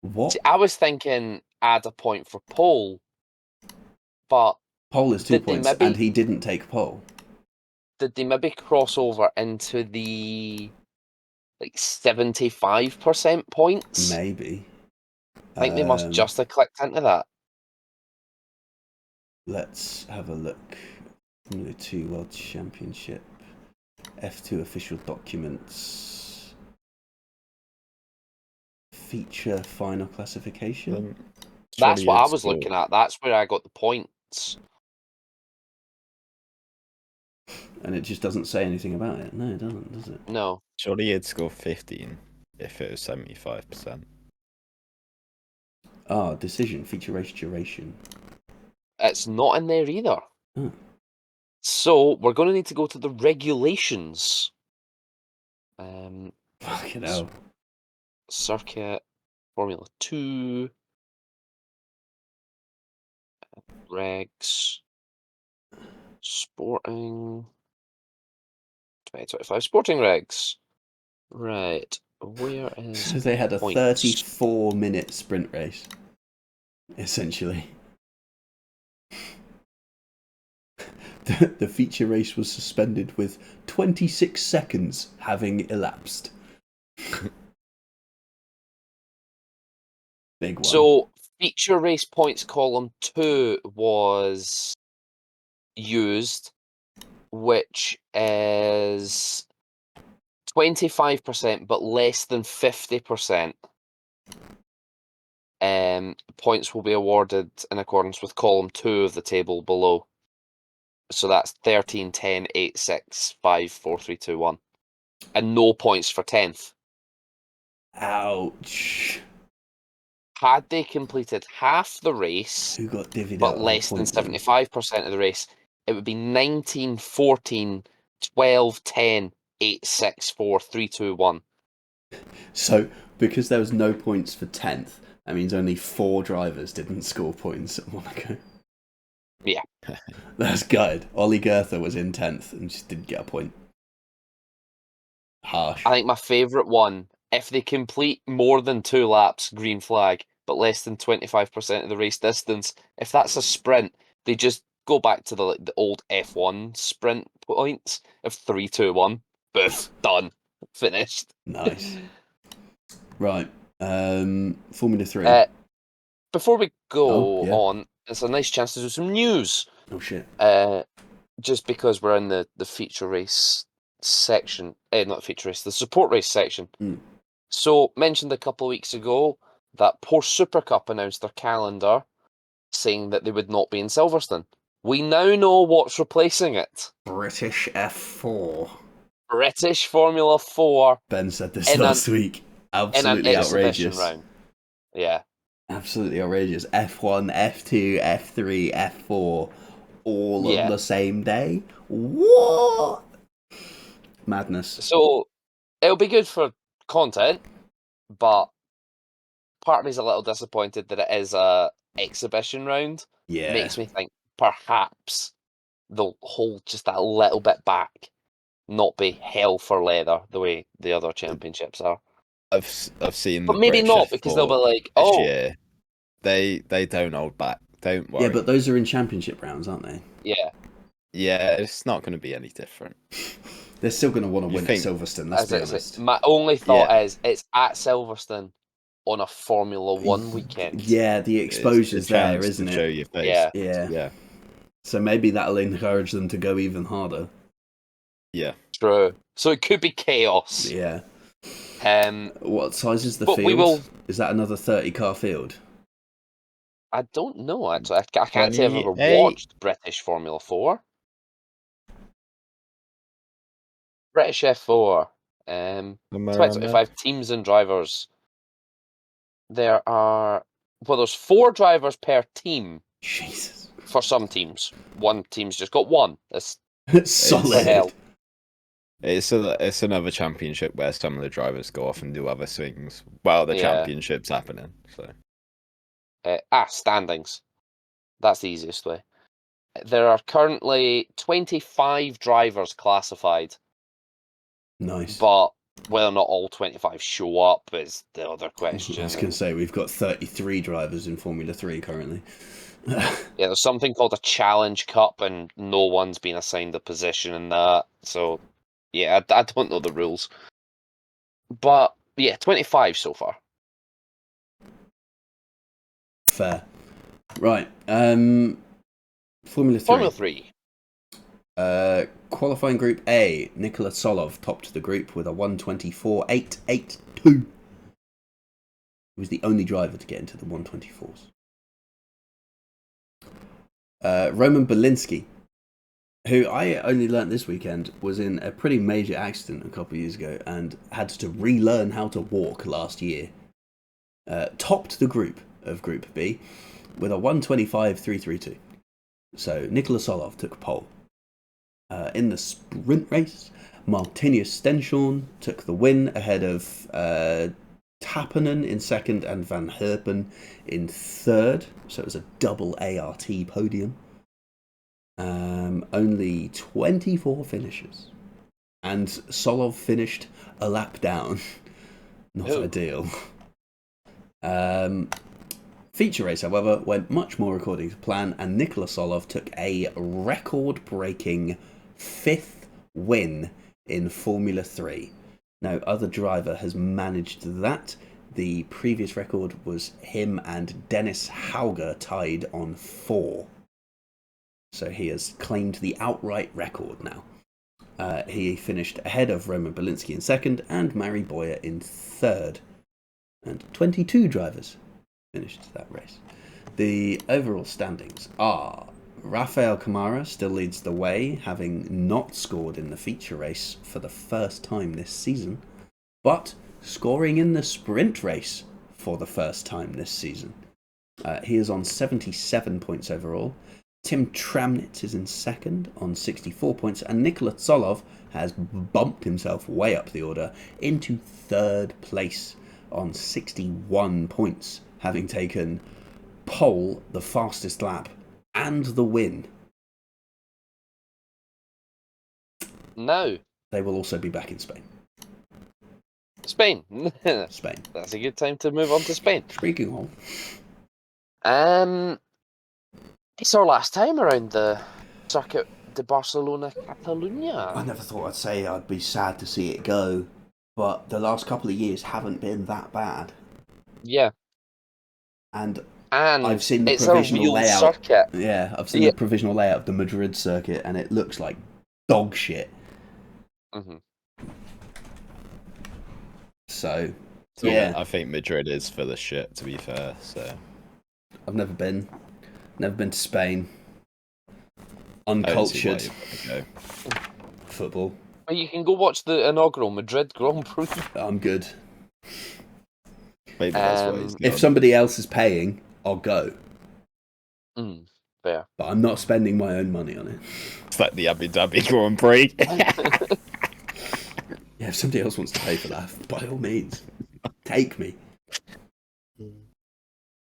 What? See, I was thinking add a point for pole, but pole is 2 points, and he didn't take pole. Did they maybe cross over into the 75% points? Maybe. I think they must just have clicked into that. Let's have a look. Formula 2 World Championship. F2 official documents. Feature final classification. That's Surely what I you'd was score- looking at. That's where I got the points. And it just doesn't say anything about it. No, it doesn't, does it? No. Surely you'd score 15 if it was 75%. Ah, decision, feature race duration. It's not in there either. Oh. So we're going to need to go to the regulations. Fucking hell. Circuit, Formula 2, regs, sporting, 2025 sporting regs. Right, where is So they had a points? 34-minute sprint race, essentially. The feature race was suspended with 26 seconds having elapsed. Big one. So feature race points column 2 was used, which is 25%, but less than 50%. Points will be awarded in accordance with column 2 of the table below. So that's 13, 10, 8, 6, 5, 4, 3, 2, 1. And no points for 10th. Ouch. Had they completed half the race, Who got divvied but out of a less than point then? 75% of the race, it would be 19, 14, 12, 10, 8, 6, 4, 3, 2, 1. So, because there was no points for 10th, that means only 4 drivers didn't score points at Monaco. Yeah. That's good. Ollie Goethe was in 10th and just didn't get a point. Harsh. I think my favourite one, if they complete more than 2 laps, green flag, but less than 25% of the race distance, if that's a sprint, they just go back to the old F1 sprint points of 3, 2, 1. Boof, done. Finished. Nice. Right. Formula 3. Before we go Oh, yeah. on, it's a nice chance to do some news. Oh, shit. Just because we're in the feature race section, not feature race, the support race section. Mm. So, mentioned a couple of weeks ago that Porsche Super Cup announced their calendar, saying that they would not be in Silverstone. We now know what's replacing it. British F4. British Formula 4 Ben said this in last week. in Absolutely an exhibition outrageous. round. Yeah. Absolutely outrageous. F1, F2, F3, F4, all on Yeah. the same day? What? Madness. So, it'll be good for content, but part of me's a little disappointed that it is a exhibition round. Yeah. Makes me think perhaps they'll hold just that little bit back, not be hell for leather the way the other championships are. I've seen But the maybe British not, because they'll be F4 like, this oh, year. They don't hold back. Don't worry. Yeah, but those are in championship rounds, aren't they? yeah. Yeah, it's not going to be any different. They're still going to want to You win at think- Silverstone, let's be honest. My only thought Yeah. is it's at Silverstone on a Formula One weekend. Yeah, the It's exposure's a there, chance isn't to show it? your face. Yeah. Yeah. Yeah. So maybe that'll encourage them to go even harder. Yeah. True. So it could be chaos. Yeah. Um, What size is the But field? we will- Is that another 30-car field? I don't know, actually. I can't say I've ever 28. watched British Formula 4. British F4. Somewhere around there. 2025 teams and drivers. There are... Well, there's 4 drivers per team Jesus. for some teams. One team's just got 1. That's Solid. hell. It's another championship where some of the drivers go off and do other things while the Yeah. championship's happening. So Standings. That's the easiest way. There are currently 25 drivers classified, Nice. but whether or not all 25 show up is the other I question. was going to say, we've got 33 drivers in Formula 3 currently. Yeah, there's something called a Challenge Cup, and no one's been assigned a position in that. So, yeah, I don't know the rules. But, yeah, 25 so far. Fair. Right. Formula 3. Formula 3. Qualifying Group A, Nikola Solov topped the group with a 1:24.882. He was the only driver to get into the 1:24s. Roman Belinsky, who I only learnt this weekend was in a pretty major accident a couple of years ago and had to relearn how to walk last year, topped the group of Group B with a 1:25.332. So Nikola Solov took pole. In the sprint race, Martinius Stenshorn took the win ahead of Tappanen in second and Van Herpen in third. So it was a double ART podium. Only 24 finishes. And Solov finished a lap down. Not ideal. Feature race, however, went much more according to plan, and Nikola Solov took a record-breaking 5th win in Formula 3. No other driver has managed that. The previous record was him and Dennis Hauger tied on 4. So he has claimed the outright record now. He finished ahead of Roman Belinsky in second and Mary Boyer in third. And 22 drivers finished that race. The overall standings are Rafael Camara still leads the way, having not scored in the feature race for the first time this season, but scoring in the sprint race for the first time this season. He is on 77 points overall. Tim Tramnitz is in second on 64 points, and Nikola Solov has bumped himself way up the order into third place on 61 points, having taken pole, the fastest lap, and the win. Now, they will also be back in Spain. Spain. Spain. That's a good time to move on to Spain. Speaking of, it's our last time around the Circuit de Barcelona Catalunya. I never thought I'd say I'd be sad to see it go, but the last couple of years haven't been that bad. Yeah. And I've seen the it's provisional a real layout. Circuit. Yeah, I've seen the provisional layout of the Madrid circuit, and it looks like dog shit. Mm-hmm. So, yeah, I think Madrid is for the shit, to be fair. So I've never been to Spain. Uncultured football. Well, you can go watch the inaugural Madrid Grand Prix. I'm good. Maybe that's what he's doing. If somebody else is paying, I'll go. Fair. But I'm not spending my own money on it. It's like the Abu Dhabi Grand Prix. Yeah, if somebody else wants to pay for that, by all means, take me.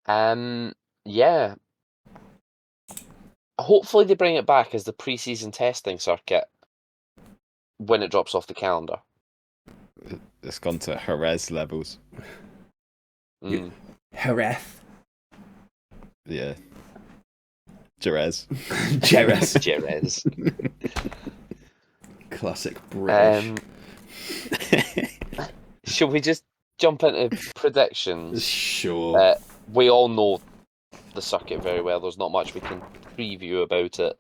Yeah. Hopefully they bring it back as the pre-season testing circuit when it drops off the calendar. It's gone to Jerez levels. Jerez. Yeah. Jerez. Jerez. Classic British. Shall we just jump into predictions? Sure. We all know the circuit very well. There's not much we can preview about it.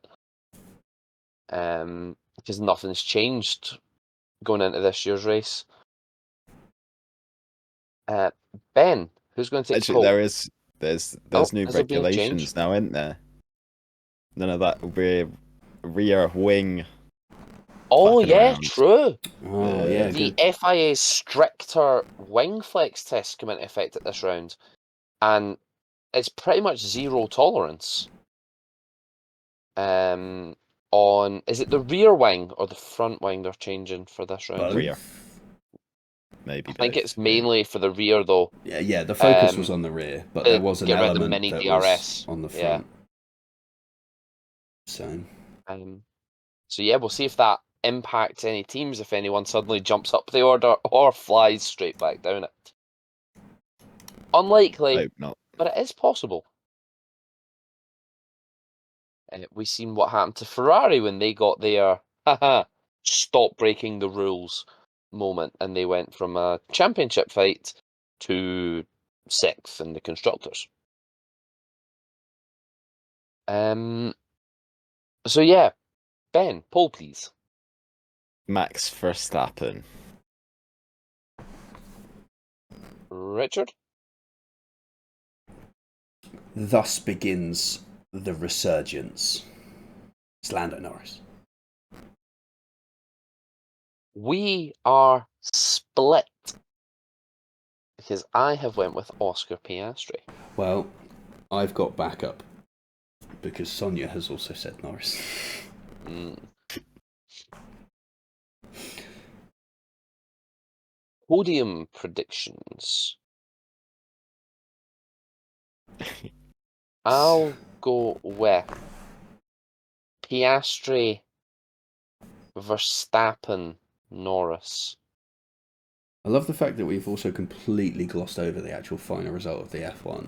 Because nothing's changed going into this year's race. Ben, who's going to take Actually, pole? there's new has there been a regulations change? now, isn't there? None of that rear wing. Oh yeah, around. true. Oh yeah, The good. FIA's stricter wing flex tests come into effect at this round, and it's pretty much zero tolerance. On is it the rear wing or the front wing they're changing for this round? Both. Rear. Maybe. I think it's mainly for the rear though. Yeah. The focus was on the rear, but there was an get rid of the element mini that DRS. was on the front. Yeah. So. So yeah, we'll see if that impacts any teams. If anyone suddenly jumps up the order or flies straight back down it. Unlikely, Hope not. but it is possible. We've seen what happened to Ferrari when they got their stop breaking the rules moment, and they went from a championship fight to 6th in the constructors. So yeah, Ben, poll please. Max Verstappen. Richard? Thus begins the resurgence. It's Lando Norris. We are split. Because I have went with Oscar Piastri. Well, I've got backup because Sonia has also said Norris. Podium predictions. I'll go with Piastri, Verstappen, Norris. I love the fact that we've also completely glossed over the actual final result of the F1.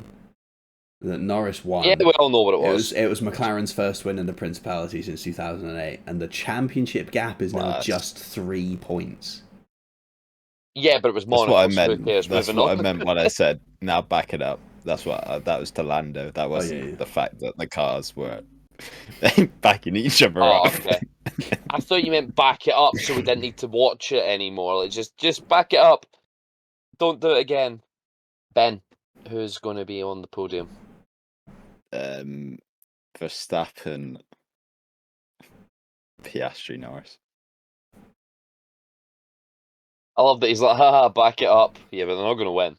That Norris won. Yeah, we all know what it was. It was McLaren's first win in the Principality since 2008, and the championship gap is now just 3 points. Yeah, but it was Monaco. That's what I meant when I said, now back it up. That's what that was to Lando. That wasn't the fact that the cars were backing each other up. Okay. I thought you meant back it up so we didn't need to watch it anymore. Like, just back it up. Don't do it again. Ben, who's going to be on the podium? Verstappen, Piastri, Norris. I love that he's like, haha, back it up. Yeah, but they're not going to win.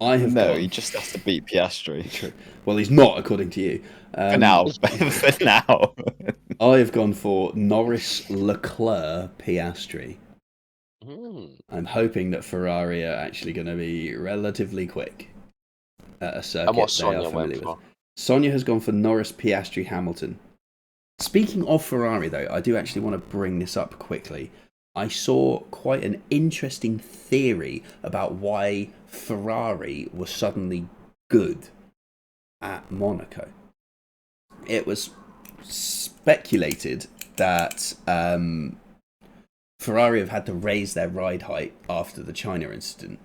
He just has to beat Piastri. True. Well, he's not, according to you. For now. For now. I have gone for Norris, Leclerc, Piastri. I'm hoping that Ferrari are actually going to be relatively quick at a circuit and what they are Sonia familiar went for? with. Sonia has gone for Norris, Piastri, Hamilton. Speaking of Ferrari, though, I do actually want to bring this up quickly. I saw quite an interesting theory about why Ferrari was suddenly good at Monaco. It was speculated that Ferrari have had to raise their ride height after the China incident,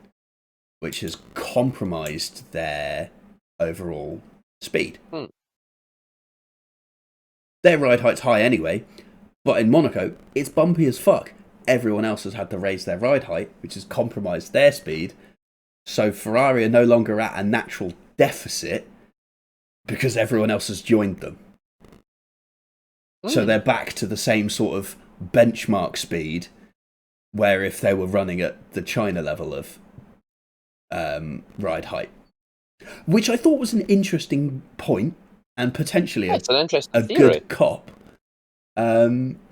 which has compromised their overall speed. Their ride height's high anyway, but in Monaco, it's bumpy as fuck. Everyone else has had to raise their ride height, which has compromised their speed. So Ferrari are no longer at a natural deficit because everyone else has joined them. So they're back to the same sort of benchmark speed, where if they were running at the China level of ride height. Which I thought was an interesting point and potentially it's an interesting theory. Good cop.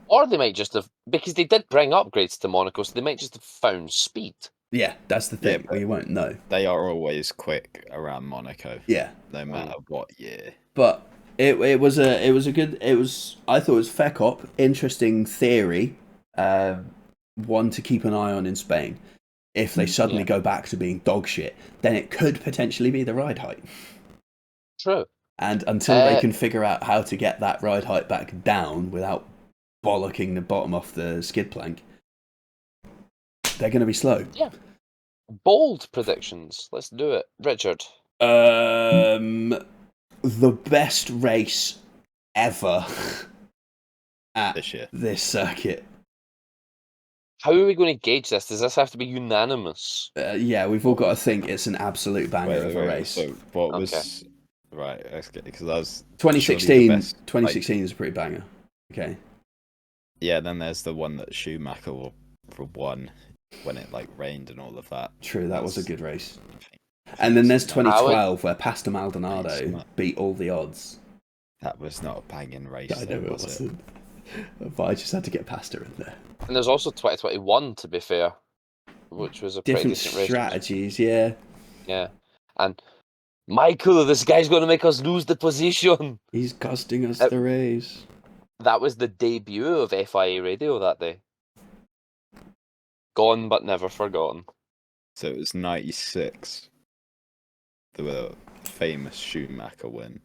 Or they might just have, because they did bring upgrades to Monaco, so they might just have found speed. Yeah, that's the thing. We won't know. They are always quick around Monaco. Yeah, no matter what year. But I thought it was fair cop, interesting theory, one to keep an eye on in Spain. If they suddenly go back to being dog shit, then it could potentially be the ride height. True. And until they can figure out how to get that ride height back down without bollocking the bottom off the skid plank, they're going to be slow. Yeah. Bold predictions. Let's do it. Richard. The best race ever at this circuit. How are we going to gauge this? Does this have to be unanimous? Yeah, we've all got to think it's an absolute banger of a race. So what was... Right, because that was... 2016 is a pretty banger. Okay. Yeah, then there's the one that Schumacher won when it rained and all of that. True, that was a good race. And then there's 2012 where Pastor Maldonado beat all the odds. That was not a banging race. I know it wasn't. But I just had to get Pastor in there. And there's also 2021, to be fair, which was a pretty decent race. Different strategies, yeah. Yeah. And Michael, this guy's going to make us lose the position. He's costing us the race. That was the debut of FIA radio that day. Gone but never forgotten. So it was 96. The famous Schumacher win.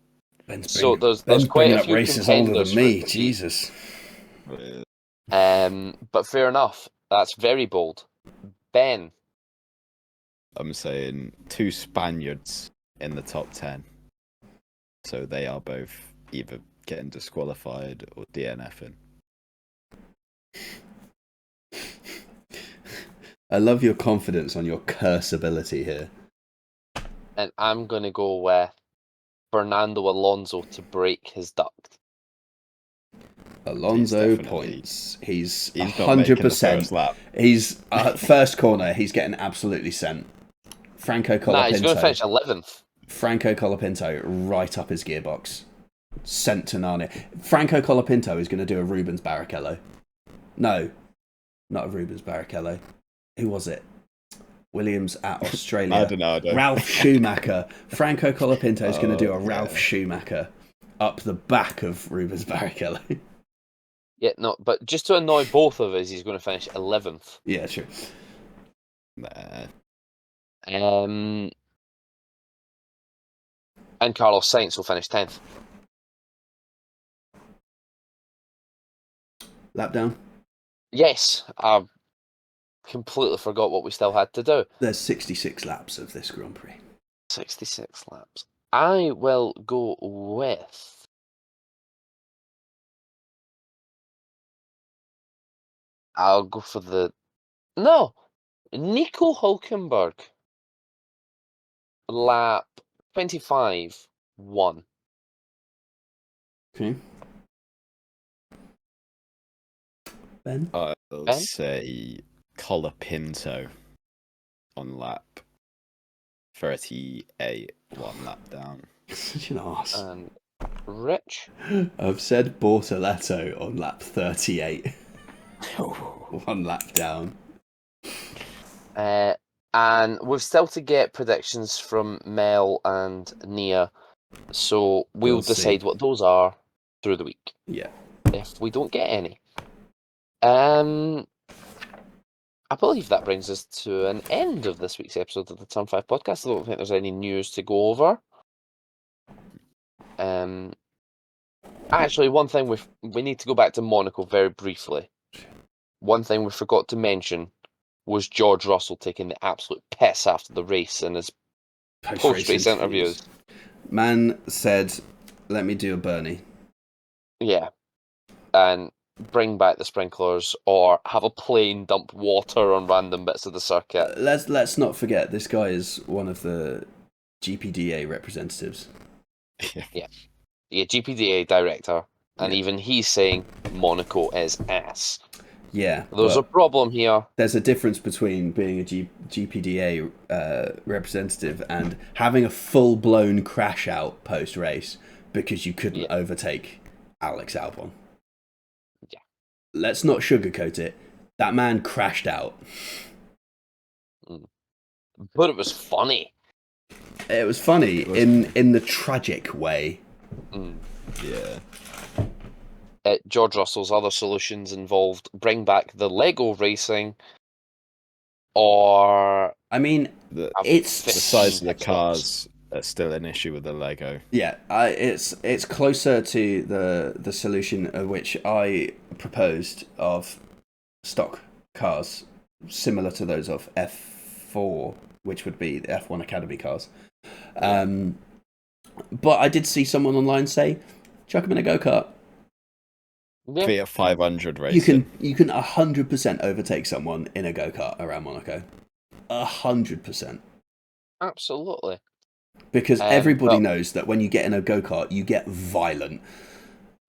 So there's quite a few races older than me. Jesus. But fair enough. That's very bold. Ben. I'm saying 2 Spaniards in the top 10. So they are both either getting disqualified or DNFing. I love your confidence on your curse ability here. And I'm going to go with Fernando Alonso to break his duct. Alonso points. He's not making the 100%. first lap. He's first corner. He's getting absolutely sent. Franco Colapinto. Nah, he's going to finish 11th. Franco Colapinto right up his gearbox. Sent to Narnia. Franco Colapinto is going to do a Rubens Barrichello. No, not a Rubens Barrichello. Who was it? Williams at Australia. I don't know. Ralph Schumacher. Franco Colapinto is going to do a Ralph Schumacher up the back of Rubens Barrichello. Yeah, no, but just to annoy both of us, he's going to finish 11th. Yeah, sure. Nah. And Carlos Sainz will finish 10th. Lap down. Yes, I completely forgot what we still had to do. There's 66 laps of this Grand Prix. 66 laps. I will go with... I'll go for the... No! Nico Hulkenberg. Lap 25, 1. Okay. Ben? I'll Ben? say Colapinto on lap 38, 1 lap down. Such an arse. And Rich? I've said Bortoletto on lap 38. 1 lap down. And we've still to get predictions from Mel and Nia, so we'll decide see. what those are through the week. Yeah. If we don't get any. I believe that brings us to an end of this week's episode of the Turn 5 podcast. I don't think there's any news to go over. Actually, one thing we need to go back to Monaco very briefly. One thing we forgot to mention was George Russell taking the absolute piss after the race in his post-race interviews. Man said, "Let me do a Bernie." Yeah. And bring back the sprinklers or have a plane dump water on random bits of the circuit. Let's not forget, this guy is one of the GPDA representatives. Yeah, GPDA director. And Yeah. even he's saying Monaco is ass. Yeah. There's a problem here. There's a difference between being a GPDA representative and having a full-blown crash out post-race because you couldn't overtake Alex Albon. Yeah. Let's not sugarcoat it. That man crashed out. But it was funny. It was funny in the tragic way. Yeah. George Russell's other solutions involved bring back the Lego racing, or I mean, it's the size of the cars are still an issue with the Lego. Yeah, it's closer to the solution of which I proposed of stock cars, similar to those of F4, which would be the F1 Academy cars. But I did see someone online say, chuck them in a go-kart. Yeah. Fiat 500 racing. You can 100% overtake someone in a go-kart around Monaco. 100%. Absolutely. Because everybody knows that when you get in a go-kart, you get violent.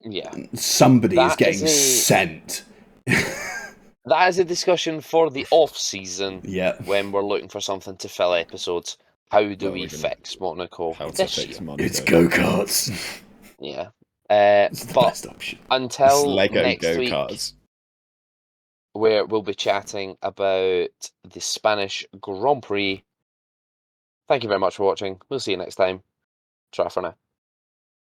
Yeah. Somebody is getting sent. That is a discussion for the off-season. Yeah. When we're looking for something to fill episodes. How do we fix Monaco? How to fix Monaco. It's go-karts. Yeah. It's the best option. Until Lego next go-karts. week, where we'll be chatting about the Spanish Grand Prix. Thank you very much for watching. We'll see you next time. Ciao for now.